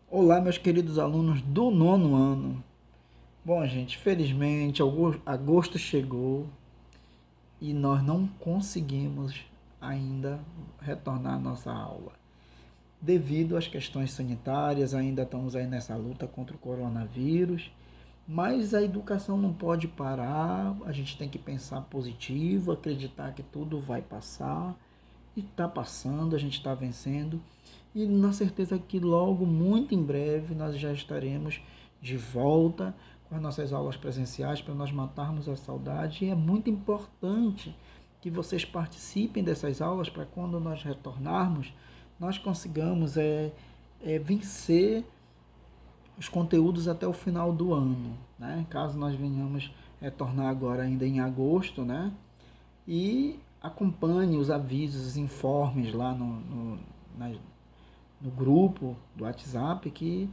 Olá, meus queridos alunos do nono ano. Bom, gente, felizmente agosto chegou e nós não conseguimos ainda retornar à nossa aula. Devido às questões sanitárias, ainda estamos aí nessa luta contra o coronavírus, mas a educação não pode parar, a gente tem que pensar positivo, acreditar que tudo vai passar, e está passando, a gente está vencendo, e na certeza que logo, muito em breve, nós já estaremos de volta com as nossas aulas presenciais para nós matarmos a saudade. E é muito importante que vocês participem dessas aulas para quando nós retornarmos, nós consigamos vencer os conteúdos até o final do ano, né? Caso nós venhamos retornar agora ainda em agosto, né? E acompanhe os avisos, os informes lá no grupo do WhatsApp, que,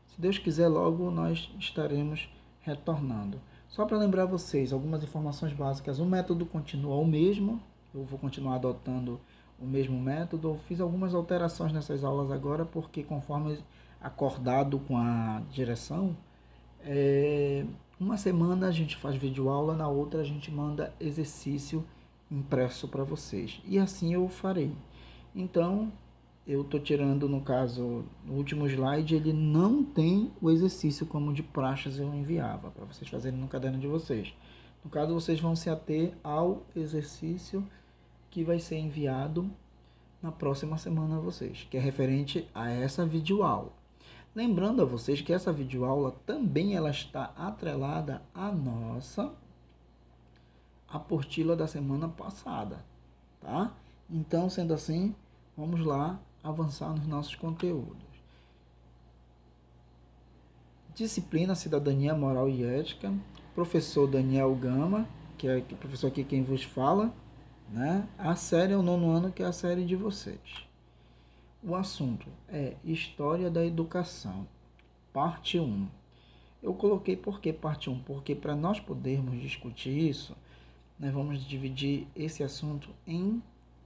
se Deus quiser, logo nós estaremos retornando. Só para lembrar vocês, algumas informações básicas. O método continua o mesmo, eu vou continuar adotando o mesmo método. Eu fiz algumas alterações nessas aulas agora, porque conforme acordado com a direção, uma semana a gente faz videoaula, na outra a gente manda exercício impresso para vocês. E assim eu farei. Então, eu estou tirando, no caso, no último slide, ele não tem o exercício como de praxes eu enviava, para vocês fazerem no caderno de vocês. No caso, vocês vão se ater ao exercício que vai ser enviado na próxima semana a vocês, que é referente a essa videoaula. Lembrando a vocês que essa videoaula também ela está atrelada à nossa apostila da semana passada, tá? Então, sendo assim, vamos lá avançar nos nossos conteúdos. Disciplina Cidadania, Moral e Ética, professor Daniel Gama, que é o professor aqui quem vos fala, né? A série é o nono ano, que é a série de vocês. O assunto é História da Educação, parte 1. Eu coloquei por que parte 1? Porque para nós podermos discutir isso, nós vamos dividir esse assunto em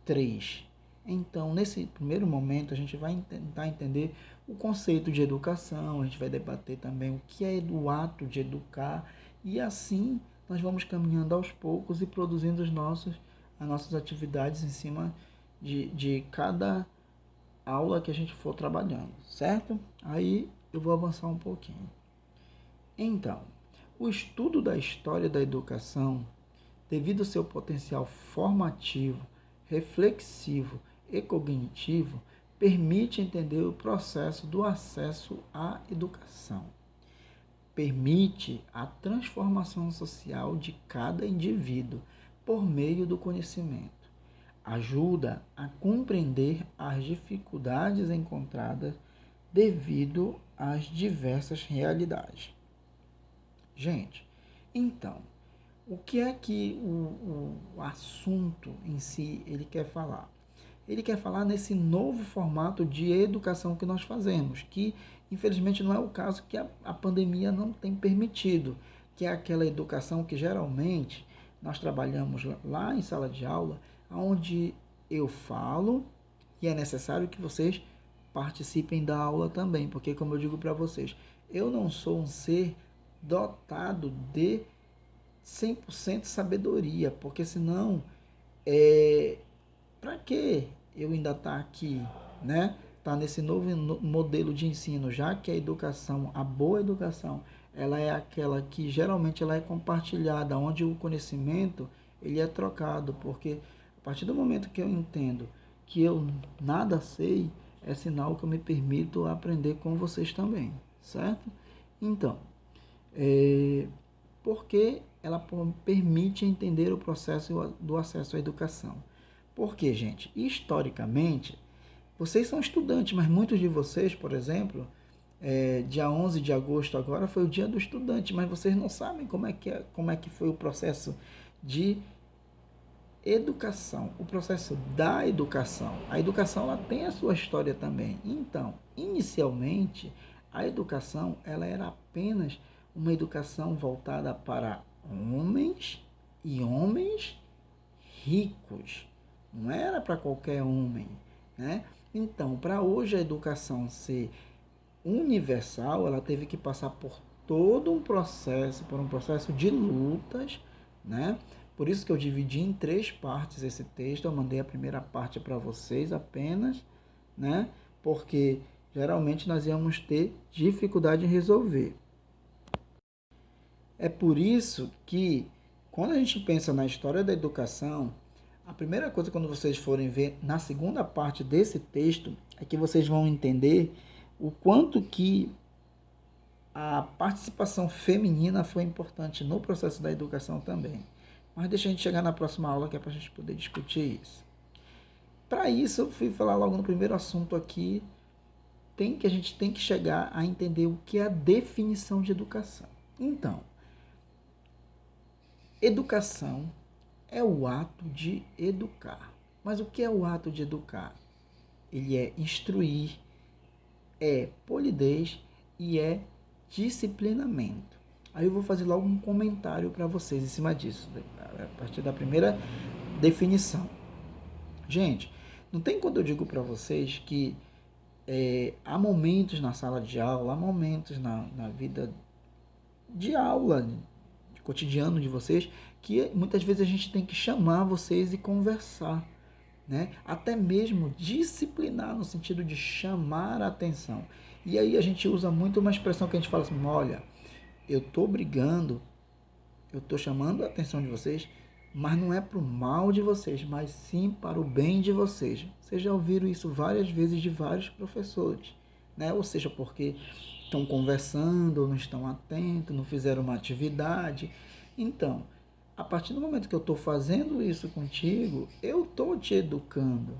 3. Então, nesse primeiro momento, a gente vai tentar entender o conceito de educação, a gente vai debater também o que é o ato de educar, e assim nós vamos caminhando aos poucos e produzindo as nossas atividades em cima de cada aula que a gente for trabalhando, certo? Aí eu vou avançar um pouquinho. Então, o estudo da história da educação, devido ao seu potencial formativo, reflexivo e cognitivo, permite entender o processo do acesso à educação. Permite a transformação social de cada indivíduo por meio do conhecimento. Ajuda a compreender as dificuldades encontradas devido às diversas realidades. Gente, então, o que é que o assunto em si ele quer falar? Ele quer falar nesse novo formato de educação que nós fazemos, que infelizmente não é o caso, que a pandemia não tem permitido, que é aquela educação que geralmente nós trabalhamos lá em sala de aula, onde eu falo e é necessário que vocês participem da aula também, porque como eu digo para vocês, eu não sou um ser dotado de 100% sabedoria, porque senão, para que eu ainda estar aqui, né? Tá nesse novo modelo de ensino, já que a educação, a boa educação, ela é aquela que geralmente ela é compartilhada, onde o conhecimento ele é trocado, porque a partir do momento que eu entendo que eu nada sei, é sinal que eu me permito aprender com vocês também, certo? Então, porque ela permite entender o processo do acesso à educação. Porque, gente, historicamente, vocês são estudantes, mas muitos de vocês, por exemplo, dia 11 de agosto agora foi o dia do estudante, mas vocês não sabem como é que foi o processo de educação, o processo da educação. A educação ela tem a sua história também. Então, inicialmente, a educação ela era apenas uma educação voltada para homens e homens ricos. Não era para qualquer homem, né? Então, para hoje a educação ser universal, ela teve que passar por todo um processo, por um processo de lutas, né? Por isso que eu dividi em 3 partes esse texto. Eu mandei a primeira parte para vocês apenas, né? Porque geralmente nós íamos ter dificuldade em resolver. É por isso que, quando a gente pensa na história da educação, a primeira coisa, quando vocês forem ver na segunda parte desse texto, é que vocês vão entender o quanto que a participação feminina foi importante no processo da educação também. Mas deixa a gente chegar na próxima aula, que é para a gente poder discutir isso. Para isso, eu fui falar logo no primeiro assunto aqui, a gente tem que chegar a entender o que é a definição de educação. Então, educação é o ato de educar. Mas o que é o ato de educar? Ele é instruir, é polidez e é disciplinamento. Aí eu vou fazer logo um comentário para vocês em cima disso, a partir da primeira definição. Gente, não tem quando eu digo para vocês que há momentos na sala de aula, há momentos na vida de aula, de cotidiano de vocês, que muitas vezes a gente tem que chamar vocês e conversar, né? Até mesmo disciplinar, no sentido de chamar a atenção. E aí a gente usa muito uma expressão que a gente fala assim: olha, eu estou brigando, eu estou chamando a atenção de vocês, mas não é para o mal de vocês, mas sim para o bem de vocês. Vocês já ouviram isso várias vezes de vários professores, né? Ou seja, porque estão conversando, ou não estão atentos, não fizeram uma atividade. Então, a partir do momento que eu estou fazendo isso contigo, eu estou te educando,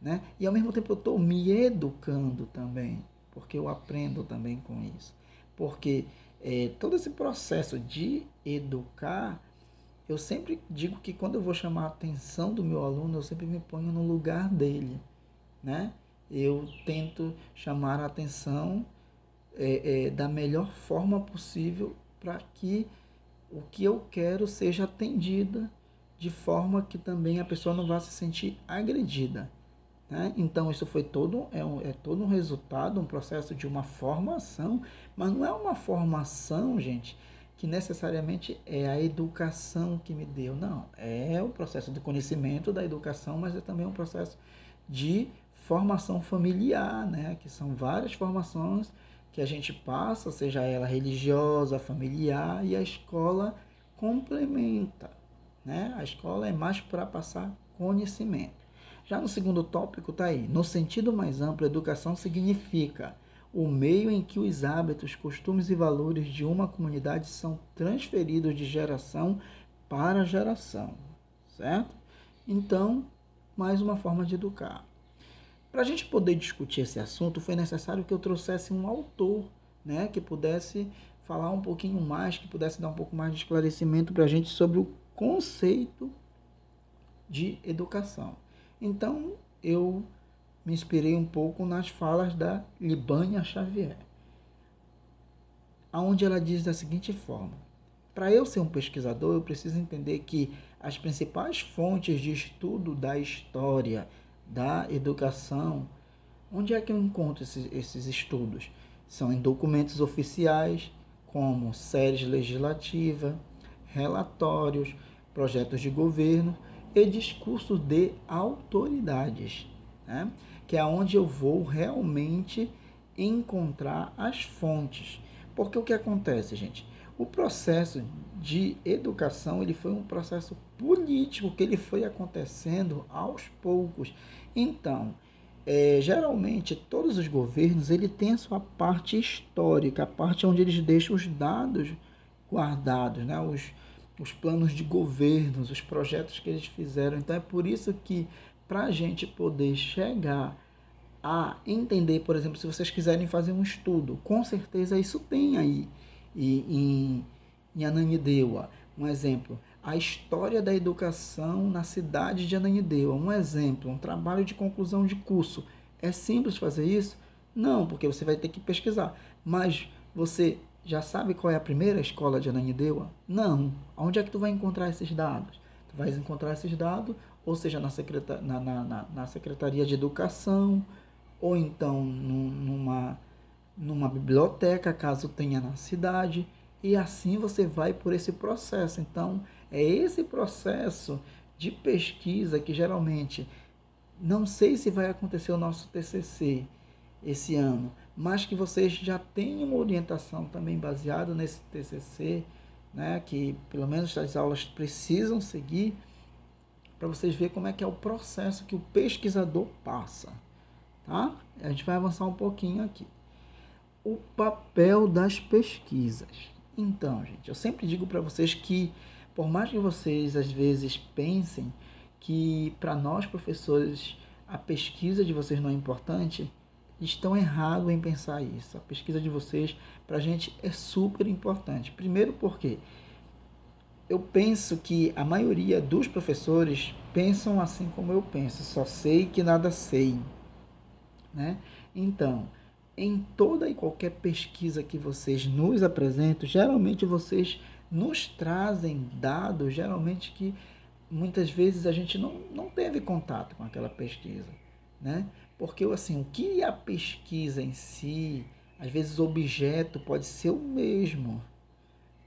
né? E ao mesmo tempo eu estou me educando também, porque eu aprendo também com isso. Porque todo esse processo de educar, eu sempre digo que quando eu vou chamar a atenção do meu aluno, eu sempre me ponho no lugar dele, né? Eu tento chamar a atenção da melhor forma possível para que o que eu quero seja atendida de forma que também a pessoa não vá se sentir agredida, né? Então isso foi todo um resultado, um processo de uma formação, mas não é uma formação, gente, que necessariamente é a educação que me deu, não. É o processo de conhecimento da educação, mas é também um processo de formação familiar, né? Que são várias formações que a gente passa, seja ela religiosa, familiar, e a escola complementa, né? A escola é mais para passar conhecimento. Já no segundo tópico está aí: no sentido mais amplo, educação significa o meio em que os hábitos, costumes e valores de uma comunidade são transferidos de geração para geração, certo? Então, mais uma forma de educar. Para a gente poder discutir esse assunto, foi necessário que eu trouxesse um autor, né, que pudesse falar um pouquinho mais, que pudesse dar um pouco mais de esclarecimento para a gente sobre o conceito de educação. Então, eu me inspirei um pouco nas falas da Libânia Xavier, onde ela diz da seguinte forma: para eu ser um pesquisador, eu preciso entender que as principais fontes de estudo da história da educação, onde é que eu encontro esses estudos? São em documentos oficiais, como séries legislativas, relatórios, projetos de governo e discursos de autoridades, né? Que é onde eu vou realmente encontrar as fontes. Porque o que acontece, gente? O processo de educação, ele foi um processo político que ele foi acontecendo aos poucos. Então, geralmente todos os governos ele tem a sua parte histórica, a parte onde eles deixam os dados guardados, né? Os planos de governos, os projetos que eles fizeram. Então é por isso que, para a gente poder chegar a entender, por exemplo, se vocês quiserem fazer um estudo, com certeza isso tem aí em Ananindeua. Um exemplo: a história da educação na cidade de Ananindeua. Um exemplo: um trabalho de conclusão de curso. É simples fazer isso? Não, porque você vai ter que pesquisar. Mas você já sabe qual é a primeira escola de Ananindeua? Não. Onde é que tu vai encontrar esses dados? Tu vais encontrar esses dados, ou seja, na Secretaria de Educação, ou então numa biblioteca, caso tenha na cidade, e assim você vai por esse processo. Então, é esse processo de pesquisa que geralmente, não sei se vai acontecer o nosso TCC esse ano, mas que vocês já tenham uma orientação também baseada nesse TCC, né, que pelo menos as aulas precisam seguir, para vocês verem como é que é o processo que o pesquisador passa, tá? A gente vai avançar um pouquinho aqui. O papel das pesquisas. Então, gente, eu sempre digo para vocês que, por mais que vocês às vezes pensem que para nós professores a pesquisa de vocês não é importante, estão errados em pensar isso. A pesquisa de vocês para a gente é super importante. Primeiro porque eu penso que a maioria dos professores pensam assim como eu penso, só sei que nada sei, né? Então, em toda e qualquer pesquisa que vocês nos apresentam, geralmente vocês nos trazem dados, geralmente que muitas vezes a gente não teve contato com aquela pesquisa, né? Porque assim, o que a pesquisa em si, às vezes o objeto pode ser o mesmo.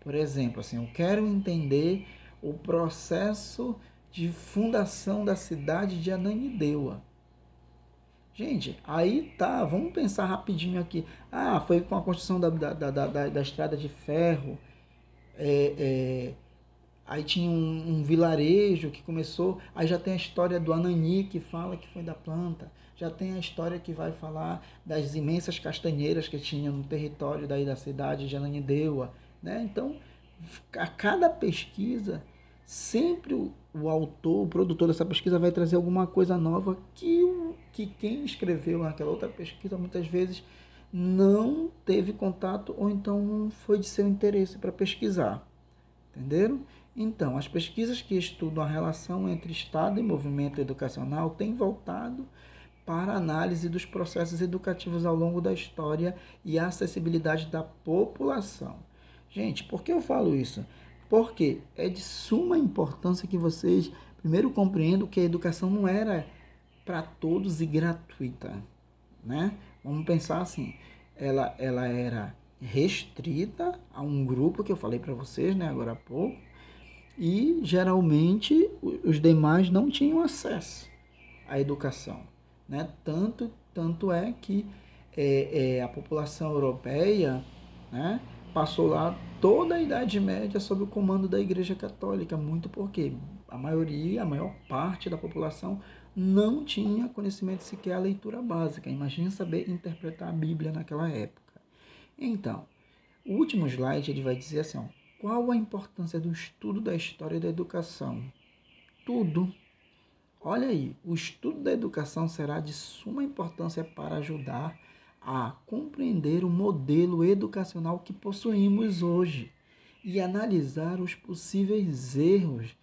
Por exemplo, assim, eu quero entender o processo de fundação da cidade de Ananindeua. Gente, aí tá, vamos pensar rapidinho aqui. Ah, foi com a construção da estrada de ferro. É, é, Aí tinha um vilarejo que começou. Aí já tem a história do Anani, que fala que foi da planta. Já tem a história que vai falar das imensas castanheiras que tinha no território daí da cidade de Ananindeua, né? Então, a cada pesquisa, sempre o autor, o produtor dessa pesquisa vai trazer alguma coisa nova que quem escreveu naquela outra pesquisa muitas vezes não teve contato ou então não foi de seu interesse para pesquisar. Entenderam? Então, as pesquisas que estudam a relação entre Estado e movimento educacional têm voltado para a análise dos processos educativos ao longo da história e a acessibilidade da população. Gente, por que eu falo isso? Porque é de suma importância que vocês primeiro compreendam que a educação não era para todos e gratuita, né? Vamos pensar assim, ela era restrita a um grupo que eu falei para vocês, né, agora há pouco, e geralmente os demais não tinham acesso à educação, né? Tanto é que a população europeia, né, passou lá toda a Idade Média sob o comando da Igreja Católica, muito porque a maioria, a maior parte da população não tinha conhecimento sequer a leitura básica. Imagina saber interpretar a Bíblia naquela época. Então, o último slide ele vai dizer assim, ó, qual a importância do estudo da história da educação? Tudo. Olha aí, o estudo da educação será de suma importância para ajudar a compreender o modelo educacional que possuímos hoje e analisar os possíveis erros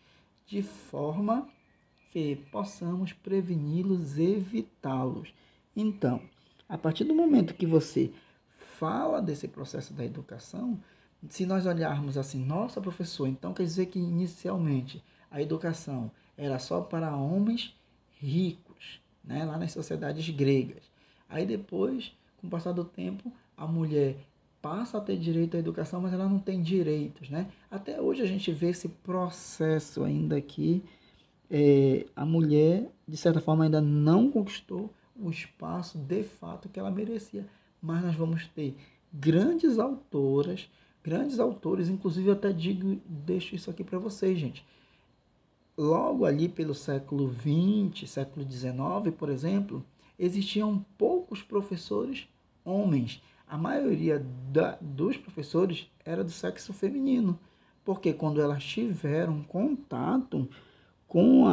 de forma que possamos preveni-los e evitá-los. Então, a partir do momento que você fala desse processo da educação, se nós olharmos assim, nossa professor, então quer dizer que inicialmente a educação era só para homens ricos, né, lá nas sociedades gregas. Aí depois, com o passar do tempo, a mulher passa a ter direito à educação, mas ela não tem direitos, né? Até hoje a gente vê esse processo ainda aqui, a mulher, de certa forma, ainda não conquistou o espaço de fato que ela merecia. Mas nós vamos ter grandes autoras, grandes autores, inclusive eu até digo, deixo isso aqui para vocês, gente. Logo ali pelo século XX, século XIX, por exemplo, existiam poucos professores homens. A maioria dos professores era do sexo feminino, porque quando elas tiveram contato com,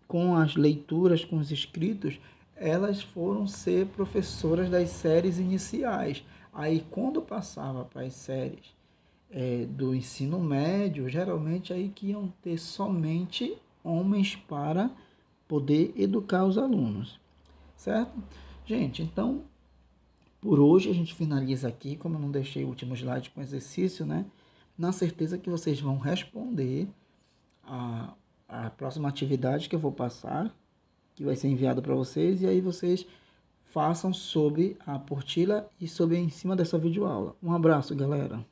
com as leituras, com os escritos, elas foram ser professoras das séries iniciais. Aí, quando passava para as séries do ensino médio, geralmente aí que iam ter somente homens para poder educar os alunos, certo? Gente, então, por hoje a gente finaliza aqui, como eu não deixei o último slide com exercício, né? Na certeza que vocês vão responder a próxima atividade que eu vou passar, que vai ser enviada para vocês, e aí vocês façam sobre a apostila e sobre em cima dessa videoaula. Um abraço, galera.